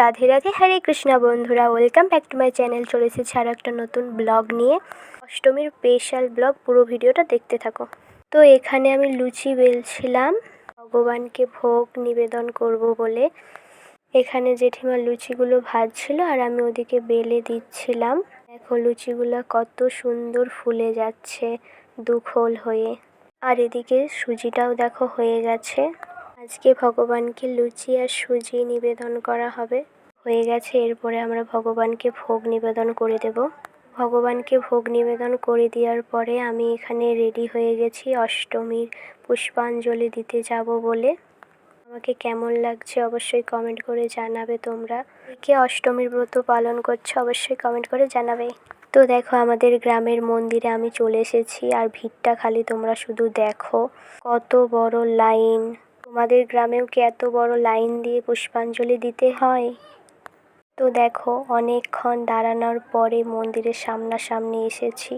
রাধে রাধে, হরে কৃষ্ণা বন্ধুরা, welcome back to my channel. চলে এসেছি আরও একটা নতুন ব্লগ নিয়ে। অষ্টমীর স্পেশাল ব্লগ, পুরো ভিডিওটা দেখতে থাকো। তো এখানে আমি লুচি বেলছিলাম ভগবানকে ভোগ নিবেদন করব বলে। এখানে জেঠিমা লুচিগুলো ভাজছিল আর আমি ওদিকে বেলে দিচ্ছিলাম। দেখো লুচিগুলো কত সুন্দর ফুলে যাচ্ছে দুখোল হয়ে। আর এদিকে সুজিটাও দেখো হয়ে গেছে। আজকে ভগবানকে লুচি আর সুজি নিবেদন করা হবে। হয়ে গেছে, এরপরে আমরা ভগবানকে ভোগ নিবেদন করে দেব। ভগবানকে ভোগ নিবেদন করে দেওয়ার পরে আমি এখানে রেডি হয়ে গেছি অষ্টমীর পুষ্পাঞ্জলি দিতে যাব বলে। আমাকে কেমন লাগছে অবশ্যই কমেন্ট করে জানাবে তোমরা। কে অষ্টমীর ব্রত পালন করছো অবশ্যই কমেন্ট করে জানাবে। তো দেখো আমাদের গ্রামের মন্দিরে আমি চলে এসেছি আর ভিড়টা খালি তোমরা শুধু দেখো, কত বড় লাইন। তোমাদের গ্রামেও কি এত বড় লাইন দিয়ে পুষ্পাঞ্জলি দিতে হয়? তো দেখো অনেকক্ষণ দাঁড়ানোর পরে মন্দিরের সামনাসামনি এসেছি।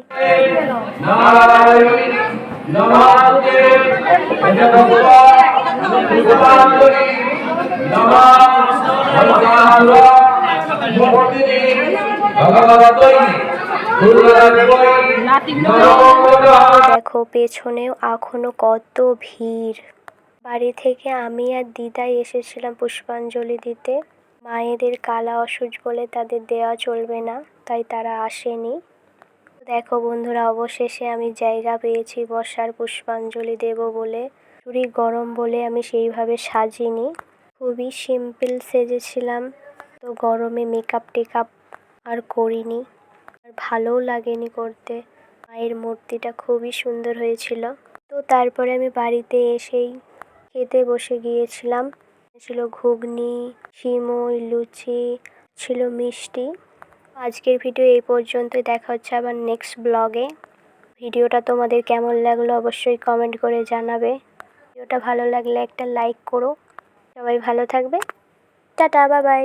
দেখো পেছনেও এখনো কত ভিড়। বাড়ি থেকে আমি আর দিদাই এসেছিলাম পুষ্পাঞ্জলি দিতে। মায়েদের কালা অসুচ বলে তাদের দেওয়া চলবে না, তাই তারা আসেনি। দেখো বন্ধুরা, অবশেষে আমি জায়গা পেয়েছি বসার পুষ্পাঞ্জলি দেব বলে। চুরি গরম বলে আমি সেইভাবে সাজিনি, খুবই সিম্পল সেজেছিলাম। তো গরমে মেকআপ টেকআপ আর করিনি, আর ভালোও লাগেনি করতে। মায়ের মূর্তিটা খুবই সুন্দর হয়েছিল। তো তারপরে আমি বাড়িতে এসেই খেতে বসে গিয়েছিলাম। ছিল ঘুগনি, সিমই, লুচি, ছিল মিষ্টি। আজকের ভিডিও এই পর্যন্তই, দেখা হচ্ছে আবার নেক্সট ব্লগে। ভিডিওটা তোমাদের কেমন লাগলো অবশ্যই কমেন্ট করে জানাবে। ভিডিওটা ভালো লাগলে একটা লাইক করো। সবাই ভালো থাকবে। Tata, bye bye.